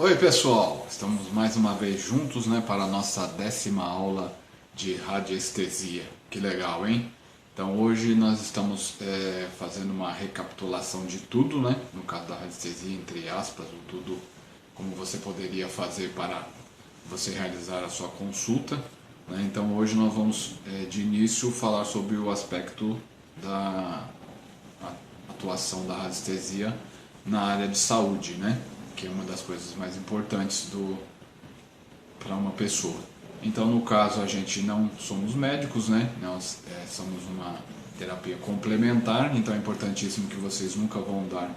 Oi pessoal, estamos mais uma vez juntos, para a nossa 10ª aula de radiestesia. Que legal, hein? Então hoje nós estamos fazendo uma recapitulação de tudo, no caso da radiestesia, entre aspas, o tudo como você poderia fazer para você realizar a sua consulta. Então hoje nós vamos de início falar sobre o aspecto da atuação da radiestesia na área de saúde, que é uma das coisas mais importantes para uma pessoa. Então, no caso, a gente não somos médicos, nós somos uma terapia complementar, então é importantíssimo que vocês nunca vão dar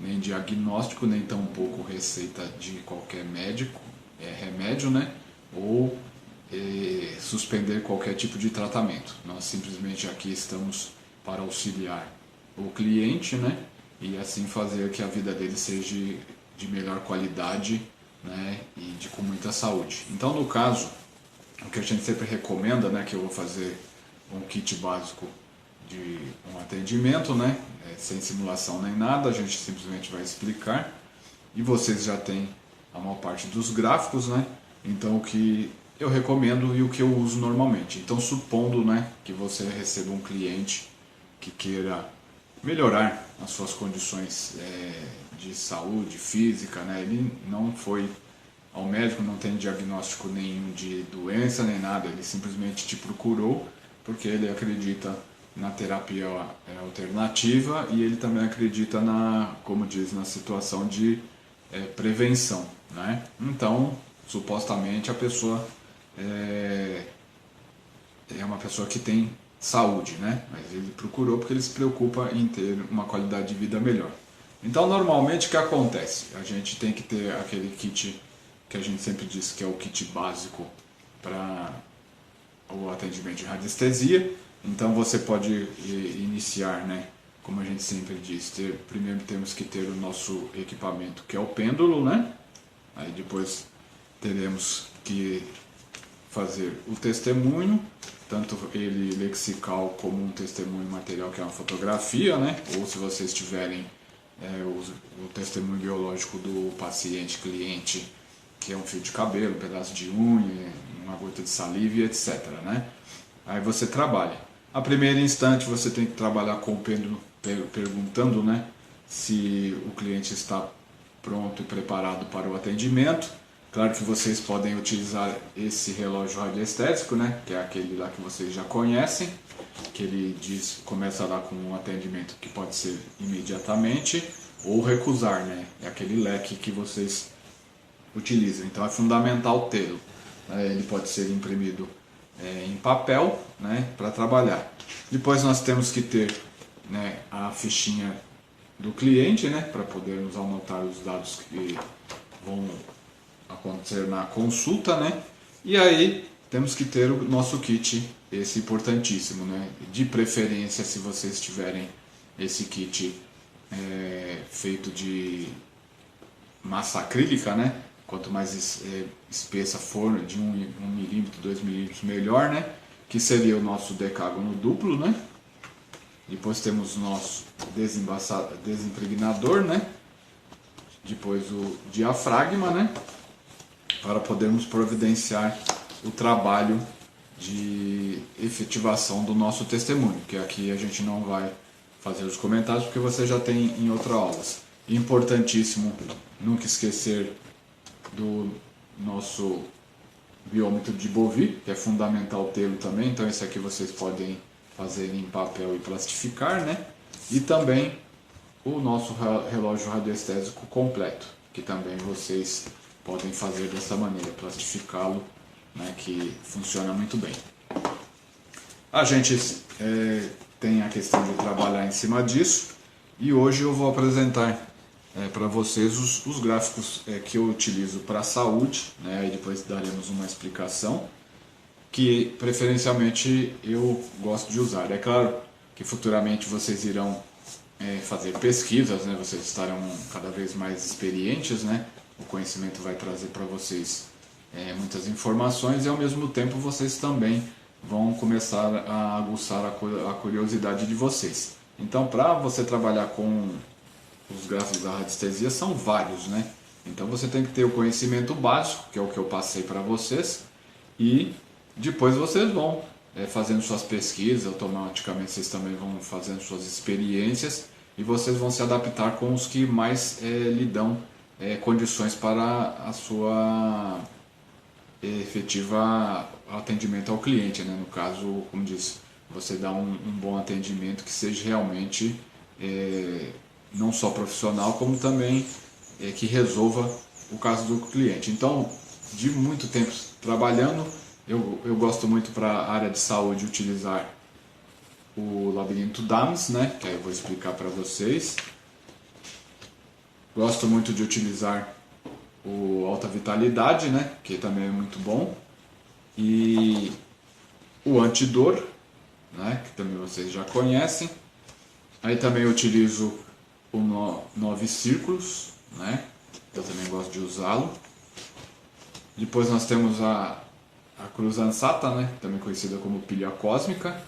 nem diagnóstico, nem tampouco receita de qualquer médico, remédio, ou suspender qualquer tipo de tratamento. Nós simplesmente aqui estamos para auxiliar o cliente, e assim fazer que a vida dele seja de melhor qualidade, e com muita saúde. Então, no caso, o que a gente sempre recomenda, que eu vou fazer um kit básico de um atendimento, sem simulação nem nada, a gente simplesmente vai explicar e vocês já têm a maior parte dos gráficos, então o que eu recomendo e o que eu uso normalmente. Então, supondo, que você receba um cliente que queira melhorar as suas condições de saúde física, ele não foi ao médico, não tem diagnóstico nenhum de doença nem nada, ele simplesmente te procurou porque ele acredita na terapia alternativa e ele também acredita como diz, na situação de prevenção, Então, supostamente a pessoa é uma pessoa que tem saúde, mas ele procurou porque ele se preocupa em ter uma qualidade de vida melhor. Então, normalmente o que acontece? A gente tem que ter aquele kit que a gente sempre diz que é o kit básico para o atendimento de radiestesia. Então, você pode iniciar, como a gente sempre diz, primeiro temos que ter o nosso equipamento, que é o pêndulo, Aí depois teremos que fazer o testemunho, tanto ele lexical como um testemunho material, que é uma fotografia, ou se vocês tiverem o testemunho biológico do paciente, cliente, que é um fio de cabelo, um pedaço de unha, uma gota de saliva, etc. Aí você trabalha. A primeiro instante você tem que trabalhar com o pêndulo, perguntando se o cliente está pronto e preparado para o atendimento. Claro que vocês podem utilizar esse relógio radiestésico, que é aquele lá que vocês já conhecem, que ele começa lá com um atendimento que pode ser imediatamente ou recusar, é aquele leque que vocês utilizam. Então é fundamental tê-lo. Ele pode ser imprimido em papel, para trabalhar. Depois nós temos que ter a fichinha do cliente, para podermos anotar os dados que vão acontecer na consulta, E aí temos que ter o nosso kit, esse importantíssimo, De preferência, se vocês tiverem esse kit feito de massa acrílica, Quanto mais espessa for, de 1 milímetro, 2 milímetros, melhor, Que seria o nosso decágono duplo, Depois temos o nosso desimpregnador, Depois o diafragma, para podermos providenciar o trabalho de efetivação do nosso testemunho, que aqui a gente não vai fazer os comentários porque você já tem em outras aulas. Importantíssimo nunca esquecer do nosso biômetro de Bovie, que é fundamental tê-lo também, então esse aqui vocês podem fazer em papel e plastificar, E também o nosso relógio radiestésico completo, que também vocês podem fazer dessa maneira, plastificá-lo, que funciona muito bem. A gente tem a questão de trabalhar em cima disso e hoje eu vou apresentar para vocês os gráficos que eu utilizo para a saúde, e depois daremos uma explicação que preferencialmente eu gosto de usar. É claro que futuramente vocês irão fazer pesquisas, vocês estarão cada vez mais experientes, O conhecimento vai trazer para vocês muitas informações e ao mesmo tempo vocês também vão começar a aguçar a curiosidade de vocês. Então, para você trabalhar com os gráficos da radiestesia, são vários, Então você tem que ter o conhecimento básico, que é o que eu passei para vocês, e depois vocês vão fazendo suas pesquisas, automaticamente vocês também vão fazendo suas experiências e vocês vão se adaptar com os que mais lhe dão condições para a sua efetiva atendimento ao cliente, né? No caso, como disse, você dá um bom atendimento que seja realmente não só profissional, como também que resolva o caso do cliente. Então, de muito tempo trabalhando, eu gosto muito para a área de saúde utilizar o labirinto DAMS, né? Que aí eu vou explicar para vocês. Gosto muito de utilizar o Alta Vitalidade, né? Que também é muito bom. E o Antidor, né? Que também vocês já conhecem. Aí também eu utilizo o 9 Círculos, né? Eu também gosto de usá-lo. Depois nós temos a Cruz Ansata, né? Também conhecida como pilha cósmica.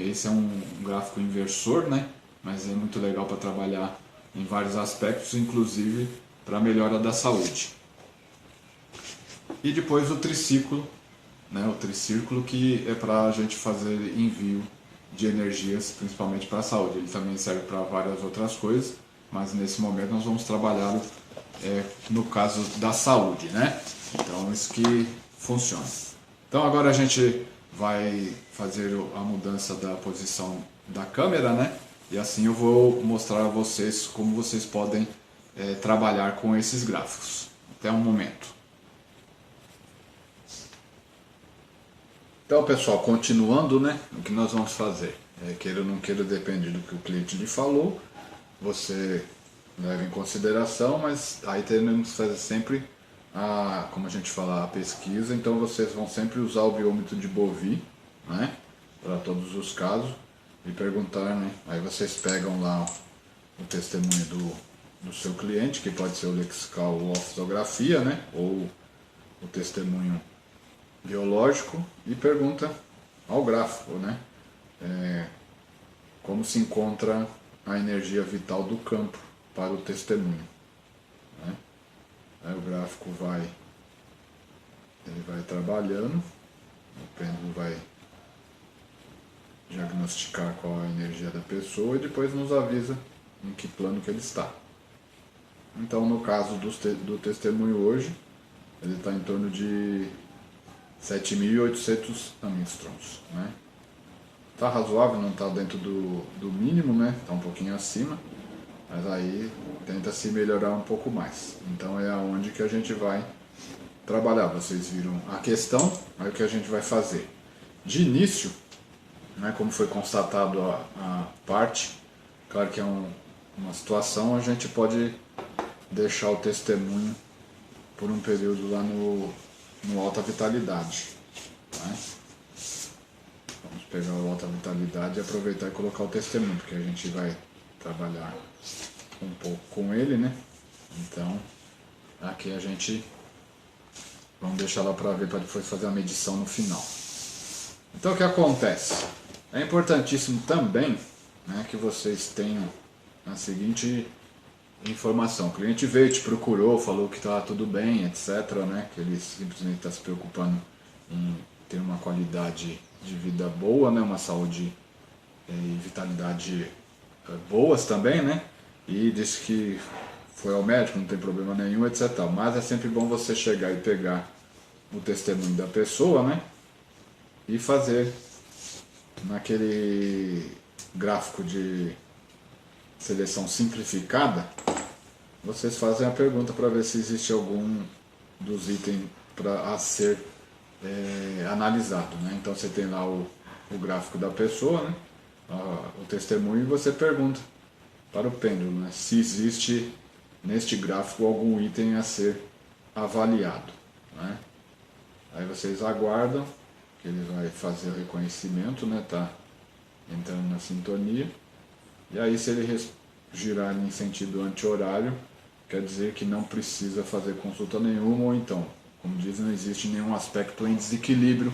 Esse é um gráfico inversor, né? Mas é muito legal para trabalhar em vários aspectos, inclusive para a melhora da saúde. E depois o triciclo, né? O tricírculo, que é para a gente fazer envio de energias, principalmente para a saúde. Ele também serve para várias outras coisas, mas nesse momento nós vamos trabalhar no caso da saúde, né? Então isso que funciona. Então agora a gente vai fazer a mudança da posição da câmera, né? E assim eu vou mostrar a vocês como vocês podem trabalhar com esses gráficos. Até um momento. Então pessoal, continuando, né? O que nós vamos fazer? Queira ou não queira, depende do que o cliente lhe falou. Você leva em consideração, mas aí temos que fazer sempre como a gente fala, a pesquisa. Então vocês vão sempre usar o biômetro de Bovie, né, para todos os casos, e perguntar, né, aí vocês pegam lá o testemunho do seu cliente, que pode ser o lexical ou a fotografia, né, ou o testemunho biológico, e pergunta ao gráfico, né, como se encontra a energia vital do campo para o testemunho, né? Aí o gráfico vai trabalhando, o pêndulo vai diagnosticar qual é a energia da pessoa e depois nos avisa em que plano que ele está. Então no caso do testemunho hoje, ele está em torno de 7.800 angstroms, né? Está razoável, não está dentro do mínimo, né? Está um pouquinho acima. Mas aí tenta se melhorar um pouco mais. Então é aonde que a gente vai trabalhar. Vocês viram a questão, aí o que a gente vai fazer. De início, né, como foi constatado a parte, claro que é uma situação, a gente pode deixar o testemunho por um período lá no Alta Vitalidade, né? Vamos pegar o Alta Vitalidade e aproveitar e colocar o testemunho, porque a gente vai trabalhar um pouco com ele, né? Então aqui a gente vamos deixar lá para ver, para depois fazer a medição no final. Então o que acontece? É importantíssimo também, né, que vocês tenham a seguinte informação: o cliente veio, te procurou, falou que está tudo bem, etc, né? Que ele simplesmente está se preocupando em ter uma qualidade de vida boa, né? Uma saúde e vitalidade boas também, né? E disse que foi ao médico, não tem problema nenhum, etc. Mas é sempre bom você chegar e pegar o testemunho da pessoa, né? E fazer naquele gráfico de seleção simplificada, vocês fazem a pergunta para ver se existe algum dos itens a ser analisado, né? Então você tem lá o gráfico da pessoa, né? O testemunho, e você pergunta para o pêndulo, né, se existe neste gráfico algum item a ser avaliado, né? Aí vocês aguardam que ele vai fazer o reconhecimento, né? Tá entrando na sintonia, e aí se ele girar em sentido anti-horário, quer dizer que não precisa fazer consulta nenhuma, ou então, como diz, não existe nenhum aspecto em desequilíbrio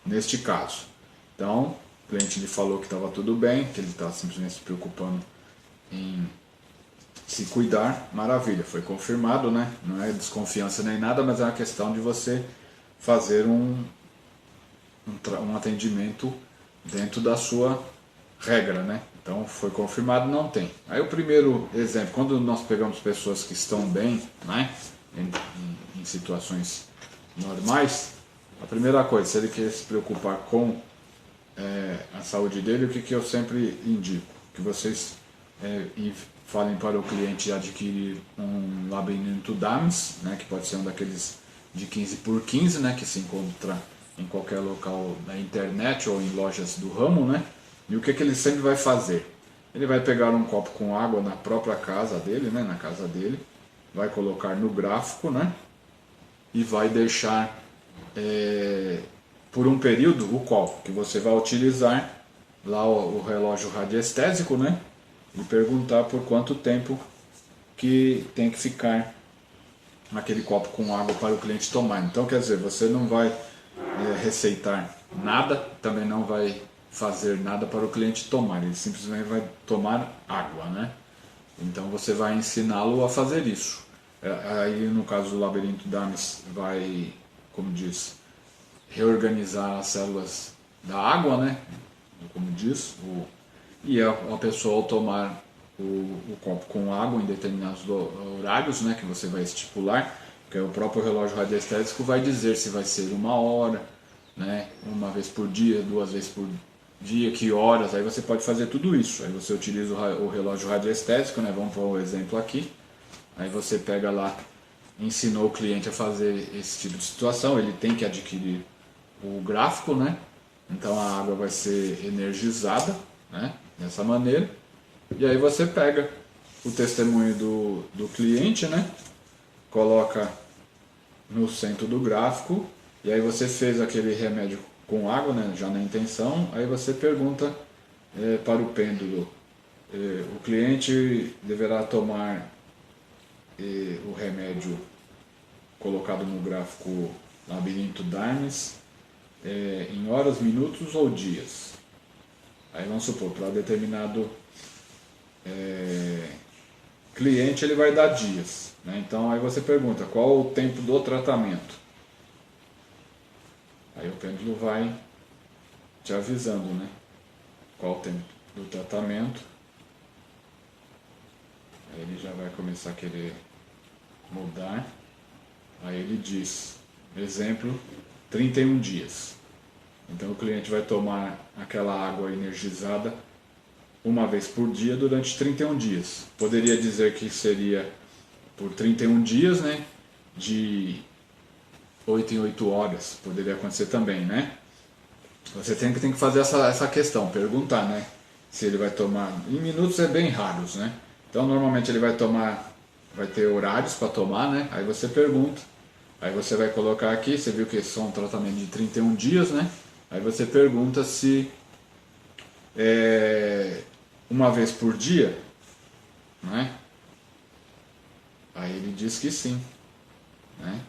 neste caso. Então o cliente lhe falou que estava tudo bem, que ele estava simplesmente se preocupando em se cuidar, maravilha, foi confirmado, né? Não é desconfiança nem nada, mas é uma questão de você fazer um atendimento dentro da sua regra, né? Então foi confirmado, não tem. Aí o primeiro exemplo, quando nós pegamos pessoas que estão bem, né? Em situações normais, a primeira coisa, se ele quer se preocupar com a saúde dele, o que eu sempre indico? Que vocês falem para o cliente adquirir um labirinto Dames, né, que pode ser um daqueles de 15 por 15, né, que se encontra em qualquer local da internet ou em lojas do ramo, né? E o que ele sempre vai fazer? Ele vai pegar um copo com água na própria casa dele, né, na casa dele, vai colocar no gráfico, né, e vai deixar por um período o qual que você vai utilizar lá o relógio radiestésico, né, e perguntar por quanto tempo que tem que ficar aquele copo com água para o cliente tomar. Então, quer dizer, você não vai receitar nada, também não vai fazer nada para o cliente tomar, ele simplesmente vai tomar água, né? Então você vai ensiná-lo a fazer isso. Aí no caso do labirinto Dames vai, como diz, reorganizar as células da água, né? Como diz, e a pessoa ao tomar o copo com água em determinados horários, né, que você vai estipular, que é o próprio relógio radiestésico vai dizer se vai ser 1 hora, né, uma vez por dia, 2 vezes por dia, que horas, aí você pode fazer tudo isso. Aí você utiliza o relógio radiestésico, né, vamos pôr um exemplo aqui, aí você pega lá, ensinou o cliente a fazer esse tipo de situação, ele tem que adquirir o gráfico, né, então a água vai ser energizada, né, dessa maneira, e aí você pega o testemunho do cliente, né, coloca no centro do gráfico, e aí você fez aquele remédio com água, né, já na intenção, aí você pergunta para o pêndulo, o cliente deverá tomar o remédio colocado no gráfico Labirinto Dames em horas, minutos ou dias. Aí vamos supor, para determinado cliente ele vai dar dias, né? Então aí você pergunta qual o tempo do tratamento. Aí o pêndulo vai te avisando, né? Qual o tempo do tratamento. Aí ele já vai começar a querer mudar. Aí ele diz, exemplo, 31 dias. Então o cliente vai tomar aquela água energizada 1 vez por dia durante 31 dias. Poderia dizer que seria por 31 dias, né? De 8 em 8 horas. Poderia acontecer também, né? Você tem que fazer essa questão, perguntar, né? Se ele vai tomar. Em minutos é bem raros, né? Então normalmente ele vai tomar. Vai ter horários para tomar, né? Aí você pergunta. Aí você vai colocar aqui, você viu que são um tratamento de 31 dias, né? Aí você pergunta se 1 vez por dia, né? Aí ele diz que sim, né?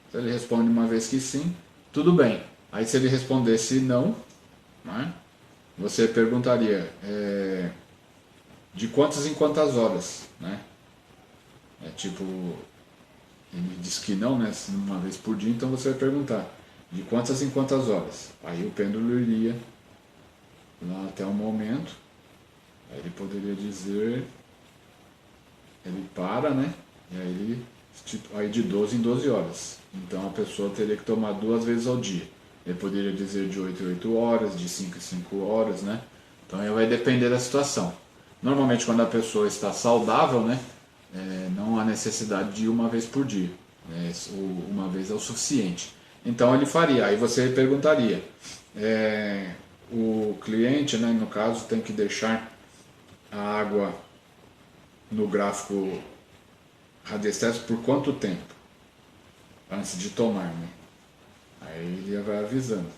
Se ele responde 1 vez que sim, tudo bem. Aí se ele respondesse não, né? Você perguntaria de quantas em quantas horas, né? Tipo, ele diz que não, né? 1 vez por dia, então você vai perguntar de quantas em quantas horas. Aí o pêndulo iria lá até um momento, aí ele poderia dizer, ele para, né? E aí ele, aí de 12 em 12 horas. Então a pessoa teria que tomar 2 vezes ao dia. Ele poderia dizer de 8 em 8 horas, de 5 em 5 horas, né? Então aí vai depender da situação. Normalmente quando a pessoa está saudável, né? Não há necessidade de 1 vez por dia. 1 vez é o suficiente. Então ele faria, aí você perguntaria, o cliente, né, no caso, tem que deixar a água no gráfico radiestésico por quanto tempo? Antes de tomar, né? Aí ele vai avisando.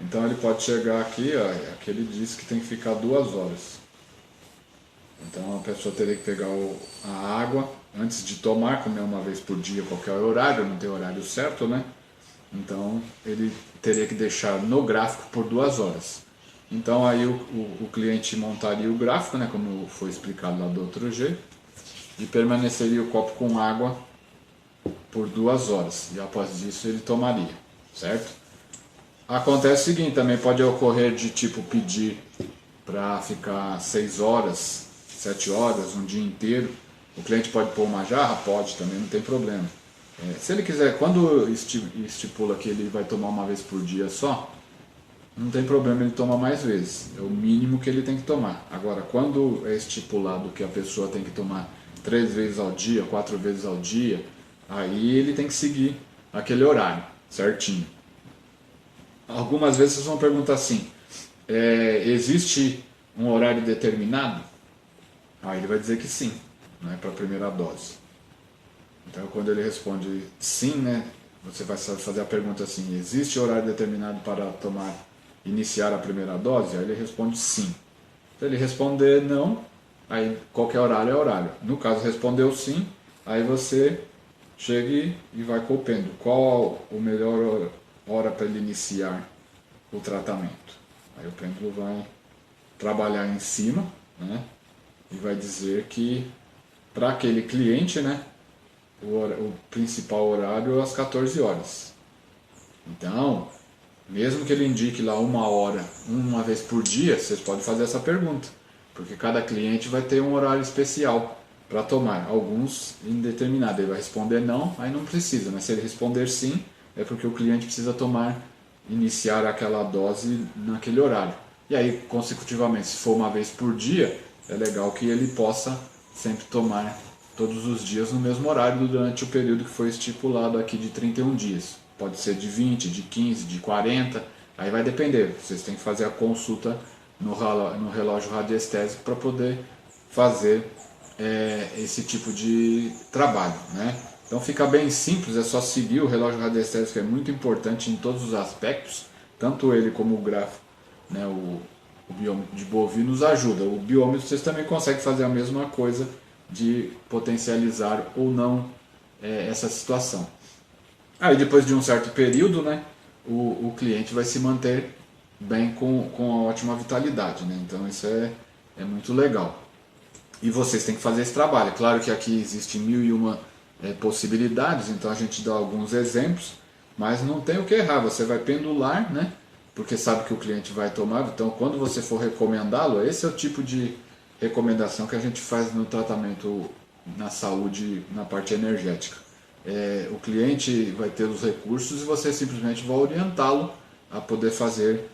Então ele pode chegar aqui, ó, aqui ele diz que tem que ficar 2 horas. Então a pessoa teria que pegar a água antes de tomar, como é 1 vez por dia, qualquer horário, não tem horário certo, né? Então ele teria que deixar no gráfico por 2 horas. Então aí o cliente montaria o gráfico, né, como foi explicado lá do outro jeito. e permaneceria o copo com água por 2 horas, e após isso ele tomaria, certo? Acontece o seguinte, também pode ocorrer de tipo pedir para ficar 6 horas, 7 horas, um dia inteiro. O cliente pode pôr uma jarra? Pode, também não tem problema. Se ele quiser, quando estipula que ele vai tomar uma vez por dia só, não tem problema ele tomar mais vezes. É o mínimo que ele tem que tomar. Agora, quando é estipulado que a pessoa tem que tomar 3 vezes ao dia, 4 vezes ao dia, aí ele tem que seguir aquele horário certinho. Algumas vezes vocês vão perguntar assim, existe um horário determinado? Aí ele vai dizer que sim, né, para a primeira dose. Então quando ele responde sim, né, você vai fazer a pergunta assim, existe horário determinado para iniciar a primeira dose? Aí ele responde sim. Se ele responder não, aí qualquer horário é horário. No caso respondeu sim, aí você chega e vai com o pêndulo. Qual o melhor hora para ele iniciar o tratamento? Aí o pêndulo vai trabalhar em cima, né, e vai dizer que para aquele cliente, né, o principal horário é às 14 horas. Então, mesmo que ele indique lá 1 hora, uma vez por dia, vocês podem fazer essa pergunta, porque cada cliente vai ter um horário especial para tomar, alguns indeterminado. Ele vai responder não, aí não precisa, mas se ele responder sim, é porque o cliente precisa iniciar aquela dose naquele horário. E aí, consecutivamente, se for uma vez por dia, é legal que ele possa sempre tomar todos os dias no mesmo horário durante o período que foi estipulado aqui de 31 dias. Pode ser de 20, de 15, de 40, aí vai depender. Vocês têm que fazer a consulta no relógio radiestésico para poder fazer esse tipo de trabalho, né? Então fica bem simples, é só seguir o relógio radiestésico, que é muito importante em todos os aspectos, tanto ele como o gráfico, né, o biômetro de bovinos ajuda. O biômetro vocês também conseguem fazer a mesma coisa de potencializar ou não essa situação. Aí depois de um certo período, né, o cliente vai se manter bem com a ótima vitalidade, né? Então isso é muito legal. E vocês têm que fazer esse trabalho. Claro que aqui existem 1001 possibilidades, então a gente dá alguns exemplos, mas não tem o que errar. Você vai pendular, né? Porque sabe que o cliente vai tomar. Então quando você for recomendá-lo, esse é o tipo de recomendação que a gente faz no tratamento na saúde, na parte energética. O cliente vai ter os recursos e você simplesmente vai orientá-lo a poder fazer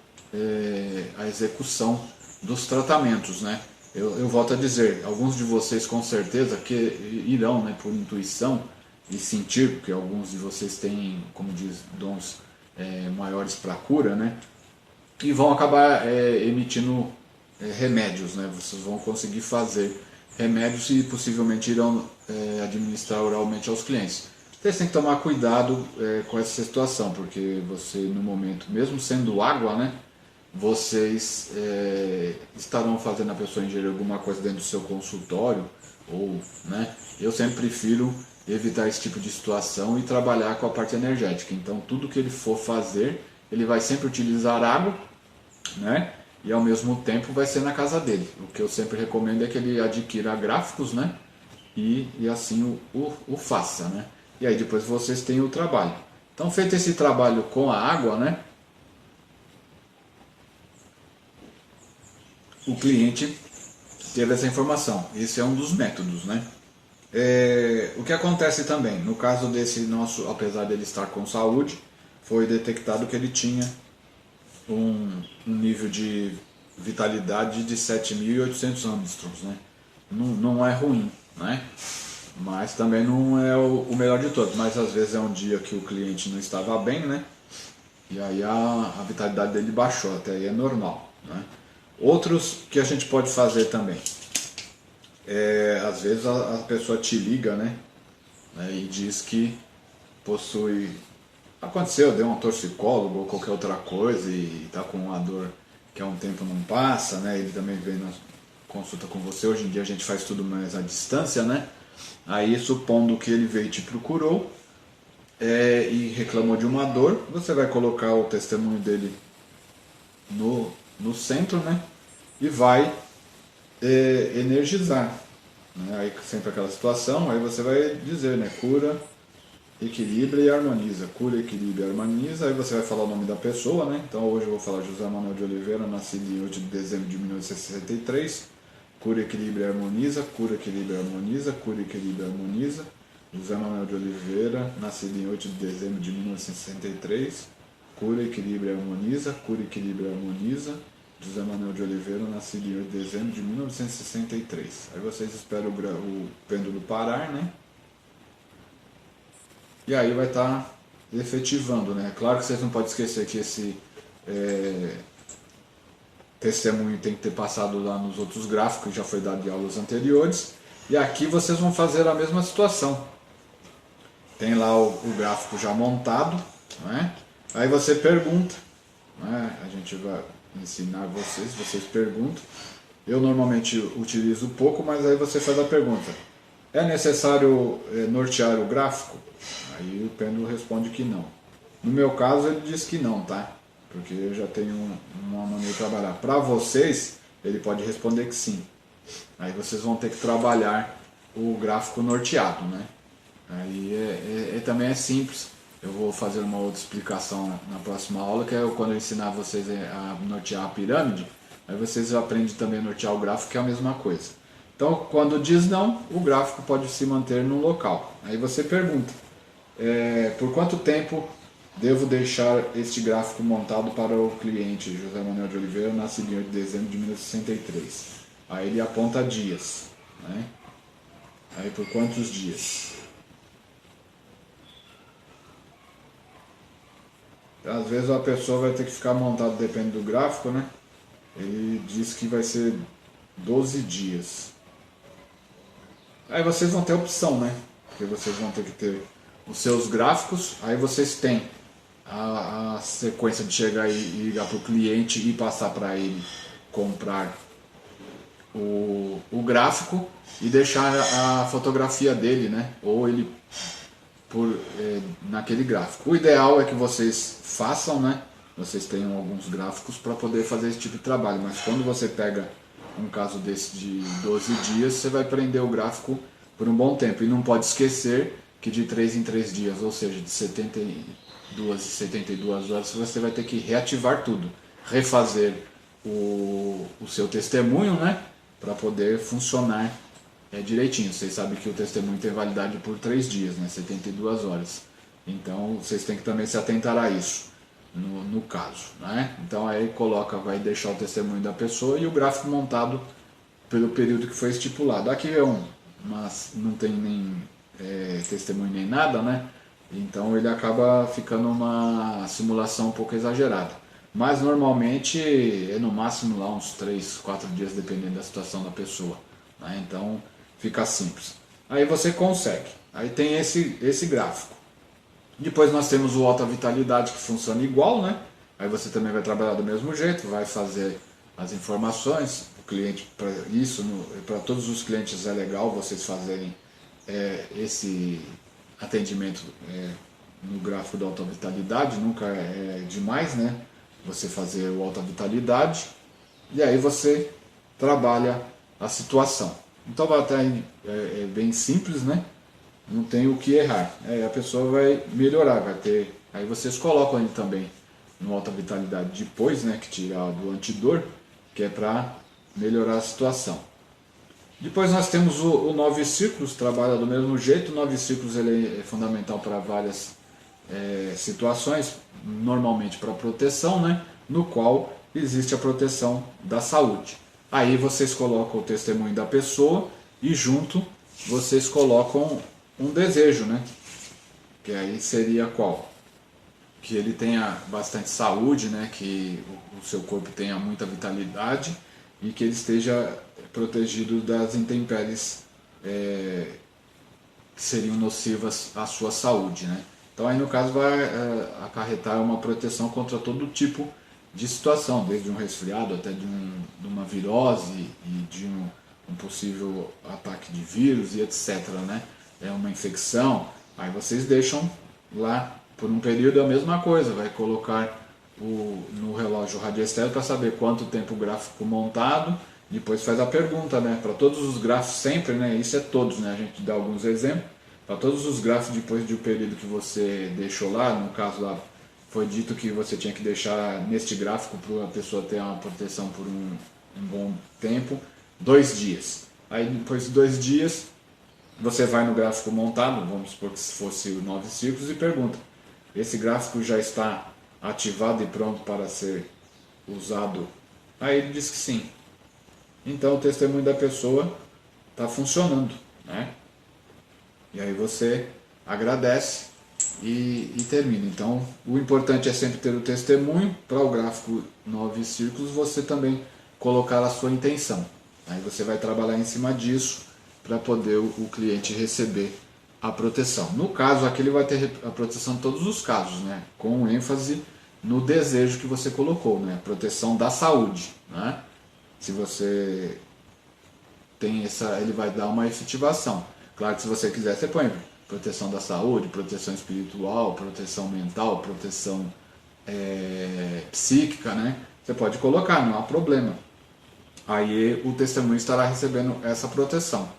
a execução dos tratamentos, né? Eu volto a dizer, alguns de vocês com certeza que irão, né, por intuição e sentir, porque alguns de vocês têm, como diz, dons maiores para cura, né? E vão acabar emitindo remédios, né? Vocês vão conseguir fazer remédios e possivelmente irão administrar oralmente aos clientes. Vocês têm que tomar cuidado com essa situação, porque você no momento, mesmo sendo água, né, vocês estarão fazendo a pessoa ingerir alguma coisa dentro do seu consultório, ou, né, eu sempre prefiro evitar esse tipo de situação e trabalhar com a parte energética. Então tudo que ele for fazer, ele vai sempre utilizar água, né, e ao mesmo tempo vai ser na casa dele. O que eu sempre recomendo é que ele adquira gráficos, né, e assim o faça, né. E aí depois vocês têm o trabalho. Então feito esse trabalho com a água, né, o cliente teve essa informação. Esse é um dos métodos, né. O que acontece também, no caso desse nosso, apesar dele estar com saúde, foi detectado que ele tinha um nível de vitalidade de 7.800 angstroms, né. Não é ruim, né, mas também não é o melhor de todos. Mas às vezes é um dia que o cliente não estava bem, né, e aí a vitalidade dele baixou, até aí é normal, né. Outros que a gente pode fazer também, às vezes a pessoa te liga, né, e diz que possui, aconteceu, deu um torcicólogo ou qualquer outra coisa e está com uma dor que há um tempo não passa, né, ele também vem na consulta com você. Hoje em dia a gente faz tudo mais à distância, né, aí supondo que ele veio e te procurou e reclamou de uma dor, você vai colocar o testemunho dele no centro, né, e vai energizar. né? Aí sempre aquela situação, aí você vai dizer, né? Cura, equilibra e harmoniza. Cura, equilibra e harmoniza. Aí você vai falar o nome da pessoa, né? Então hoje eu vou falar José Manuel de Oliveira, nascido em 8 de dezembro de 1963. Cura, equilibra e harmoniza. Cura, equilibra e harmoniza. Cura, equilibra e harmoniza. José Manuel de Oliveira, nascido em 8 de dezembro de 1963. Cura, equilibra e harmoniza. Cura, equilibra e harmoniza. José Manuel de Oliveira, nascido em 8 de dezembro de 1963. Aí vocês esperam o pêndulo parar, né? E aí vai estar efetivando, né? Claro que vocês não podem esquecer que esse testemunho tem que ter passado lá nos outros gráficos, que já foi dado em aulas anteriores. E aqui vocês vão fazer a mesma situação. Tem lá o gráfico já montado, né? Aí você pergunta, né? A gente vai ensinar vocês perguntam. Eu normalmente utilizo pouco, mas aí você faz a pergunta. É necessário nortear o gráfico? Aí o pêndulo responde que não. No meu caso ele diz que não, tá? Porque eu já tenho uma maneira de trabalhar. Para vocês, ele pode responder que sim. Aí vocês vão ter que trabalhar o gráfico norteado, né? Aí também é simples. Eu vou fazer uma outra explicação na próxima aula, que é quando eu ensinar vocês a nortear a pirâmide. Aí vocês aprendem também a nortear o gráfico, que é a mesma coisa. Então, quando diz não, o gráfico pode se manter no local. Aí você pergunta, por quanto tempo devo deixar este gráfico montado para o cliente José Manuel de Oliveira, nascido em 8 de dezembro de 1963? Aí ele aponta dias, né? Aí por quantos dias? Às vezes a pessoa vai ter que ficar montada, depende do gráfico, né? Ele diz que vai ser 12 dias. Aí vocês vão ter opção, né? Porque vocês vão ter que ter os seus gráficos, aí vocês têm a sequência de chegar e ligar para o cliente e passar para ele comprar o gráfico e deixar a fotografia dele, né? Ou ele naquele gráfico. O ideal é que vocês façam, né? Vocês tenham alguns gráficos para poder fazer esse tipo de trabalho, mas quando você pega um caso desse de 12 dias, você vai prender o gráfico por um bom tempo. E não pode esquecer que de 3 em 3 dias, ou seja, de 72 e 72 horas, você vai ter que reativar tudo, refazer o seu testemunho, né? Para poder funcionar direitinho. Vocês sabem que o testemunho tem validade por 3 dias, né? 72 horas. Então vocês têm que também se atentar a isso. No caso, né? Então aí vai deixar o testemunho da pessoa e o gráfico montado pelo período que foi estipulado. Aqui mas não tem nem testemunho nem nada, né? Então ele acaba ficando uma simulação um pouco exagerada. Mas normalmente é no máximo lá uns 3, 4 dias, dependendo da situação da pessoa, né? Então fica simples. Aí você consegue. Aí tem esse gráfico. Depois nós temos o Alta Vitalidade, que funciona igual, né? Aí você também vai trabalhar do mesmo jeito, vai fazer as informações. O cliente, para todos os clientes é legal vocês fazerem esse atendimento no gráfico da Alta Vitalidade, nunca é demais, né? Você fazer o Alta Vitalidade e aí você trabalha a situação. Então vai até bem simples, né? Não tem o que errar. Aí a pessoa vai melhorar, vai ter. Aí vocês colocam ele também no Alta Vitalidade depois, né? Que tirar do antidor, que é para melhorar a situação. Depois nós temos o 9 ciclos, trabalha do mesmo jeito. O 9 ciclos ele é fundamental para várias situações, normalmente para proteção, né? No qual existe a proteção da saúde. Aí vocês colocam o testemunho da pessoa e junto vocês colocam um desejo, né? Que aí seria qual? Que ele tenha bastante saúde, né? Que o seu corpo tenha muita vitalidade e que ele esteja protegido das intempéries que seriam nocivas à sua saúde, né? Então aí no caso vai acarretar uma proteção contra todo tipo de situação, desde um resfriado até de uma virose e de um possível ataque de vírus e etc, né? É uma infecção, aí vocês deixam lá por um período a mesma coisa, vai colocar no relógio radiestéreo para saber quanto tempo o gráfico montado depois faz a pergunta, né? Para todos os grafos sempre, né? Isso é todos, né? A gente dá alguns exemplos. Para todos os grafos depois do período que você deixou lá, no caso lá foi dito que você tinha que deixar neste gráfico para a pessoa ter uma proteção por um bom tempo, 2 dias. Aí depois de 2 dias você vai no gráfico montado, vamos supor que se fosse o 9 círculos, e pergunta: esse gráfico já está ativado e pronto para ser usado? Aí ele diz que sim. Então o testemunho da pessoa está funcionando, né? E aí você agradece e termina. Então o importante é sempre ter o testemunho. Para o gráfico 9 círculos você também colocar a sua intenção. Aí você vai trabalhar em cima disso para poder o cliente receber a proteção. No caso aqui ele vai ter a proteção em todos os casos, né? Com ênfase no desejo que você colocou, né? Proteção da saúde, né? Se você tem essa, ele vai dar uma efetivação. Claro que se você quiser, você põe proteção da saúde, proteção espiritual, proteção mental, proteção psíquica, né? Você pode colocar, não há problema. Aí o testemunho estará recebendo essa proteção,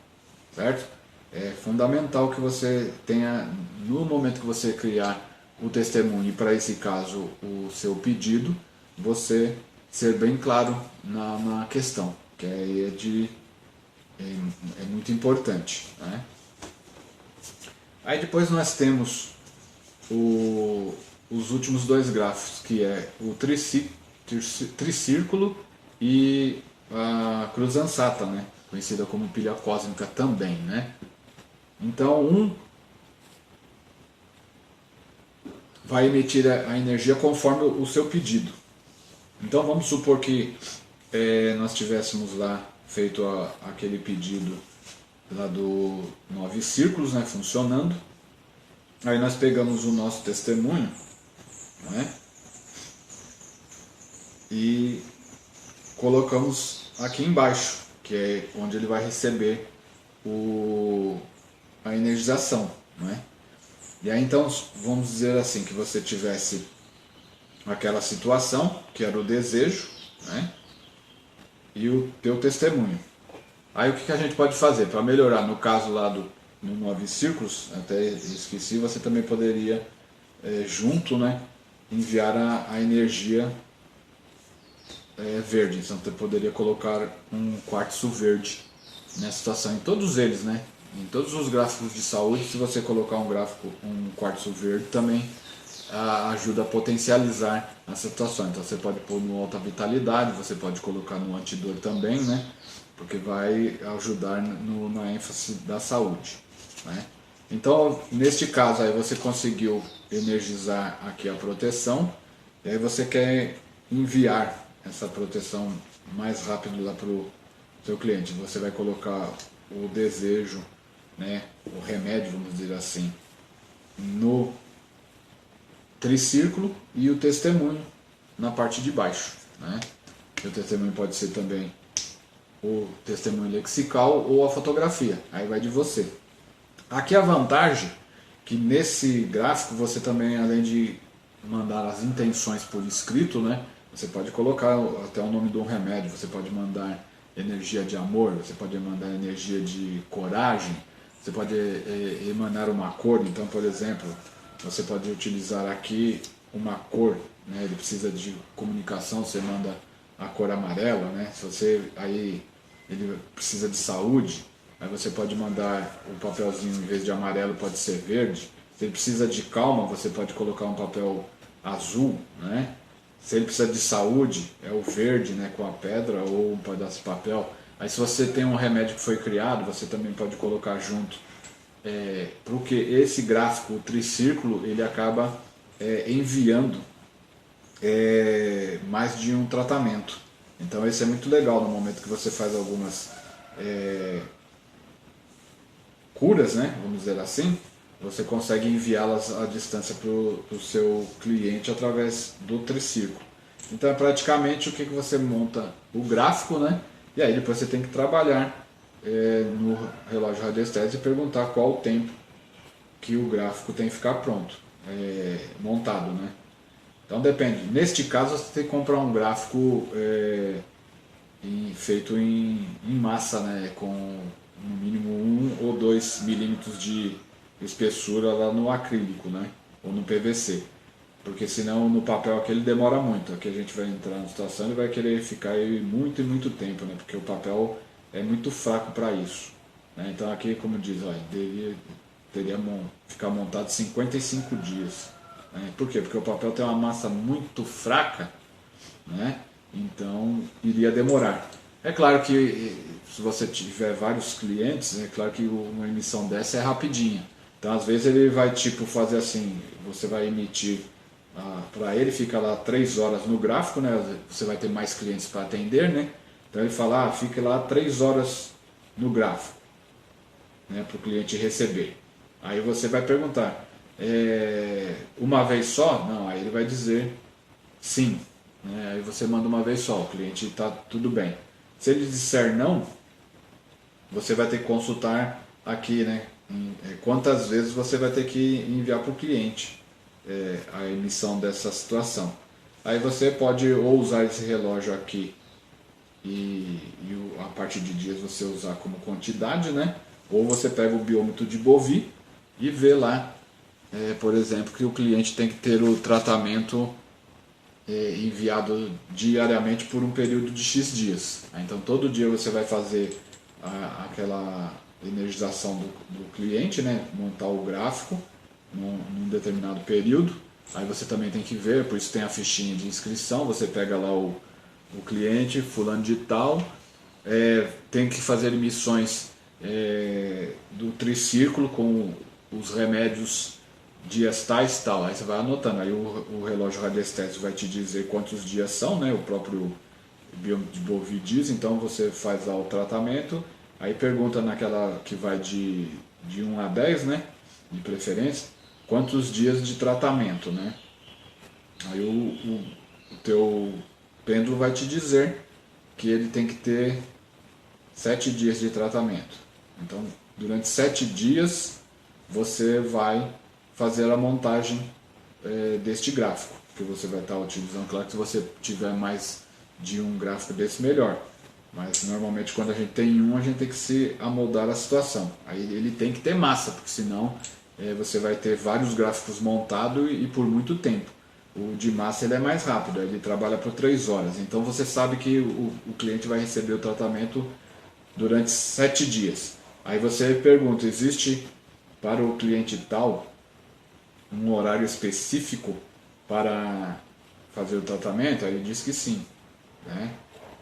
certo? É fundamental que você tenha, no momento que você criar o testemunho, e para esse caso o seu pedido, você ser bem claro na questão, que aí é muito importante, né? Aí depois nós temos os últimos 2 gráficos, que é o tricírculo e a cruz ansata, né? Conhecida como pilha cósmica também, né? Então um vai emitir a energia conforme o seu pedido. Então vamos supor que nós tivéssemos lá feito aquele pedido lá do 9 círculos, né, funcionando. Aí nós pegamos o nosso testemunho, né, e colocamos aqui embaixo, que é onde ele vai receber a energização, né? E aí então vamos dizer assim, que você tivesse aquela situação, que era o desejo, né, e o teu testemunho. Aí o que a gente pode fazer para melhorar? No caso lá no 9 círculos, até esqueci, você também poderia junto, né, enviar a energia verde. Então você poderia colocar um quartzo verde nessa situação, em todos eles, né? Em todos os gráficos de saúde, se você colocar um quartzo verde também ajuda a potencializar a situação. Então você pode pôr no alta vitalidade, você pode colocar no antidor também, né? Porque vai ajudar na ênfase da saúde, né? Então neste caso aí você conseguiu energizar aqui a proteção, e aí você quer enviar essa proteção mais rápido lá para o seu cliente. Você vai colocar o desejo, né, o remédio, vamos dizer assim, no tricírculo e o testemunho na parte de baixo, né? E o testemunho pode ser também o testemunho lexical ou a fotografia, aí vai de você. Aqui a vantagem que nesse gráfico você também, além de mandar as intenções por escrito, né, você pode colocar até o nome de um remédio, você pode mandar energia de amor, você pode mandar energia de coragem, você pode emanar uma cor. Então, por exemplo, você pode utilizar aqui uma cor, né, ele precisa de comunicação, você manda a cor amarela, né? Se você aí ele precisa de saúde, aí você pode mandar o papelzinho, em vez de amarelo pode ser verde. Se ele precisa de calma, você pode colocar um papel azul, né? Se ele precisa de saúde, é o verde, né, com a pedra ou um pedaço de papel. Aí se você tem um remédio que foi criado, você também pode colocar junto. Porque esse gráfico, o tricírculo, ele acaba enviando mais de um tratamento. Então esse é muito legal no momento que você faz algumas curas, né, vamos dizer assim. Você consegue enviá-las à distância para o seu cliente através do tricírculo. Então é praticamente o que você monta o gráfico, né? E aí depois você tem que trabalhar no relógio radiestésico e perguntar qual o tempo que o gráfico tem que ficar pronto, montado, né? Então depende. Neste caso você tem que comprar um gráfico feito em massa, né, com no mínimo 1 ou 2 milímetros de espessura lá no acrílico, né, ou no PVC. Porque senão no papel aqui ele demora muito. Aqui a gente vai entrar na situação e vai querer ficar aí muito e muito tempo, né? Porque o papel é muito fraco para isso. Né? Então aqui, como diz, ó, teria ficar montado 55 dias. Né? Por quê? Porque o papel tem uma massa muito fraca, né? Então iria demorar. É claro que se você tiver vários clientes, é claro que uma emissão dessa é rapidinha. Então às vezes ele vai tipo fazer assim, você vai emitir para ele, fica lá 3 horas no gráfico, né? Você vai ter mais clientes para atender, né? Então ele fala, fica lá 3 horas no gráfico, né? Para o cliente receber. Aí você vai perguntar, uma vez só? Não, aí ele vai dizer sim. Né? Aí você manda uma vez só, o cliente está tudo bem. Se ele disser não, você vai ter que consultar aqui, né? Quantas vezes você vai ter que enviar para o cliente a emissão dessa situação. Aí você pode ou usar esse relógio aqui e a partir de dias você usar como quantidade, né? Ou você pega o biômetro de Bovie e vê lá, por exemplo, que o cliente tem que ter o tratamento enviado diariamente por um período de X dias. Então todo dia você vai fazer aquela energização do cliente, né? Montar o gráfico num determinado período. Aí você também tem que ver, por isso tem a fichinha de inscrição, você pega lá o cliente, fulano de tal, tem que fazer emissões do tricírculo com os remédios dias tais tal. Aí você vai anotando, aí o relógio radiestésico vai te dizer quantos dias são, né? O próprio biômetro de Bovie diz, então você faz lá o tratamento, aí pergunta naquela que vai de 1 a 10, né? De preferência, quantos dias de tratamento, né? Aí o teu pêndulo vai te dizer que ele tem que ter 7 dias de tratamento. Então, durante 7 dias, você vai fazer a montagem deste gráfico, que você vai estar utilizando. Claro que se você tiver mais de um gráfico desse, melhor. Mas normalmente quando a gente tem um, a gente tem que se amoldar a situação. Aí ele tem que ter massa, porque senão você vai ter vários gráficos montados e por muito tempo. O de massa ele é mais rápido, ele trabalha por 3 horas. Então você sabe que o cliente vai receber o tratamento durante 7 dias. Aí você pergunta, existe para o cliente tal um horário específico para fazer o tratamento? Aí ele diz que sim. Né?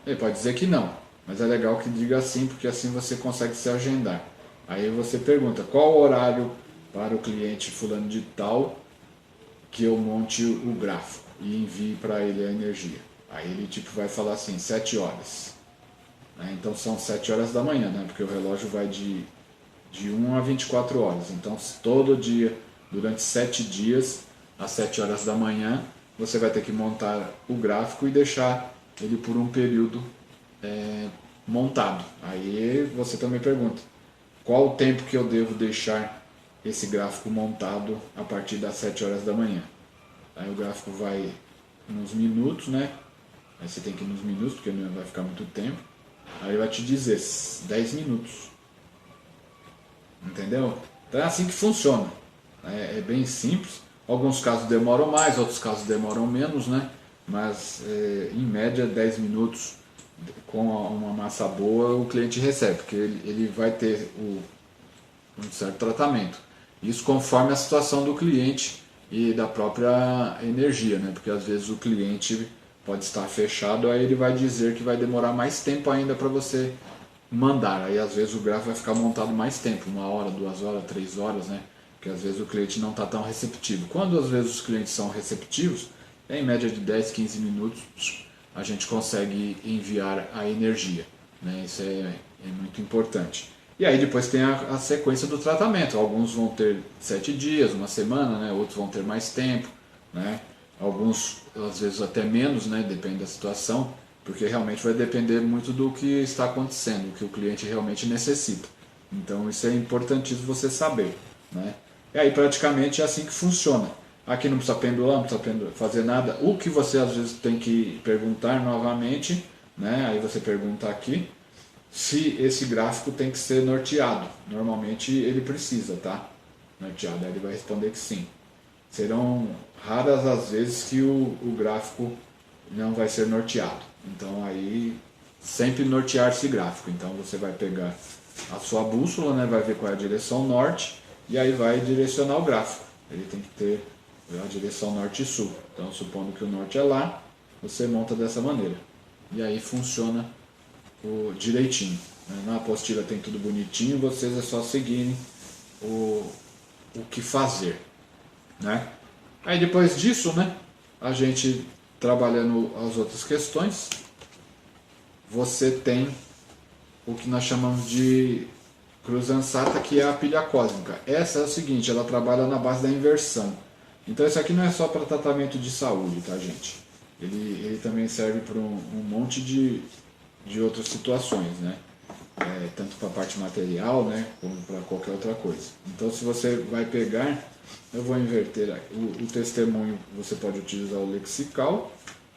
Ele pode dizer que não, mas é legal que diga sim, porque assim você consegue se agendar. Aí você pergunta, qual o horário para o cliente fulano de tal que eu monte o gráfico e envie para ele a energia. Aí ele tipo vai falar assim, 7 horas. Né? Então são 7 horas da manhã, né? Porque o relógio vai de 1 a 24 horas. Então todo dia, durante 7 dias, às 7 horas da manhã, você vai ter que montar o gráfico e deixar ele por um período montado. Aí você também pergunta, qual o tempo que eu devo deixar esse gráfico montado a partir das 7 horas da manhã? Aí o gráfico vai nos minutos, né? Aí você tem que ir nos minutos, porque não vai ficar muito tempo. Aí vai te dizer 10 minutos. Entendeu? Então é assim que funciona. É bem simples. Alguns casos demoram mais, outros casos demoram menos, né? Mas em média 10 minutos com uma massa boa o cliente recebe, porque ele vai ter um certo tratamento. Isso conforme a situação do cliente e da própria energia, né? Porque às vezes o cliente pode estar fechado, aí ele vai dizer que vai demorar mais tempo ainda para você mandar. Aí às vezes o gráfico vai ficar montado mais tempo, 1 hora, 2 horas, 3 horas, né? Porque às vezes o cliente não está tão receptivo. Quando às vezes os clientes são receptivos, em média de 10, 15 minutos a gente consegue enviar a energia. Né? Isso é muito importante. E aí depois tem a sequência do tratamento. Alguns vão ter 7 dias, uma semana, né? Outros vão ter mais tempo. Né? Alguns às vezes até menos, né? Depende da situação, porque realmente vai depender muito do que está acontecendo, o que o cliente realmente necessita. Então isso é importantíssimo você saber. Né? E aí praticamente é assim que funciona. Aqui não precisa pendular, não precisa fazer nada. O que você às vezes tem que perguntar novamente, né? Aí você pergunta aqui se esse gráfico tem que ser norteado. Normalmente ele precisa, tá? Norteado, aí ele vai responder que sim. Serão raras as vezes que o gráfico não vai ser norteado. Então aí sempre nortear esse gráfico. Então você vai pegar a sua bússola, né? Vai ver qual é a direção norte e aí vai direcionar o gráfico. Ele tem que ter a direção norte e sul. Então supondo que o norte é lá, você monta dessa maneira. E aí funciona direitinho. Na apostila tem tudo bonitinho, vocês é só seguirem o que fazer, né? Aí depois disso, né, a gente trabalhando as outras questões, você tem o que nós chamamos de cruz ansata, que é a pilha cósmica. Essa é o seguinte, ela trabalha na base da inversão. Então isso aqui não é só para tratamento de saúde, tá, gente? Ele também serve para um monte de outras situações, né? Tanto para a parte material, né, como para qualquer outra coisa. Então se você vai pegar, eu vou inverter o testemunho, você pode utilizar o lexical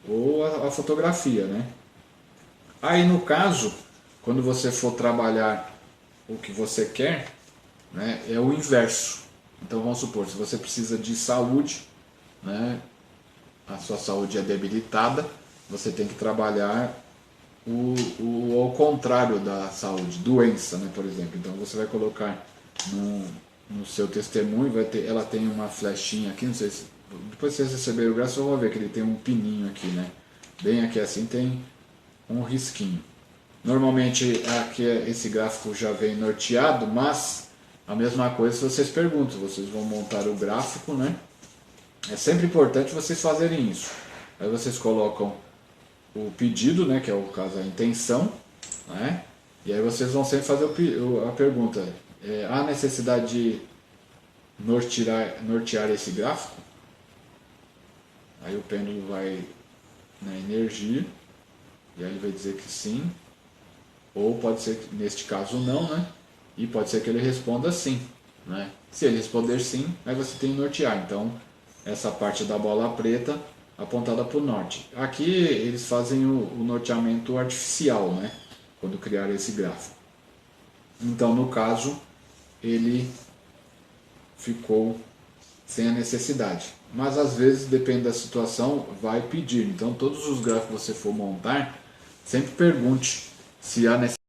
ou a fotografia, né? Aí no caso, quando você for trabalhar o que você quer, né, é o inverso. Então vamos supor, se você precisa de saúde, né, a sua saúde é debilitada, você tem que trabalhar ao contrário da saúde, doença, né, por exemplo. Então você vai colocar no seu testemunho, ela tem uma flechinha aqui, não sei se depois vocês receberem o gráfico, vão ver que ele tem um pininho aqui, né? Bem aqui assim tem um risquinho. Normalmente aqui esse gráfico já vem norteado, mas a mesma coisa se vocês perguntam, vocês vão montar o gráfico, né? É sempre importante vocês fazerem isso. Aí vocês colocam o pedido, né, que é o caso a intenção, né? E aí vocês vão sempre fazer a pergunta: há necessidade de nortear esse gráfico? Aí o pêndulo vai na energia e aí ele vai dizer que sim, ou pode ser que neste caso não, né? E pode ser que ele responda sim, né? Se ele responder sim, aí você tem que nortear. Então essa parte da bola preta apontada para o norte. Aqui eles fazem o norteamento artificial, né? Quando criaram esse gráfico. Então no caso ele ficou sem a necessidade. Mas às vezes, depende da situação, vai pedir. Então todos os gráficos que você for montar, sempre pergunte se há necessidade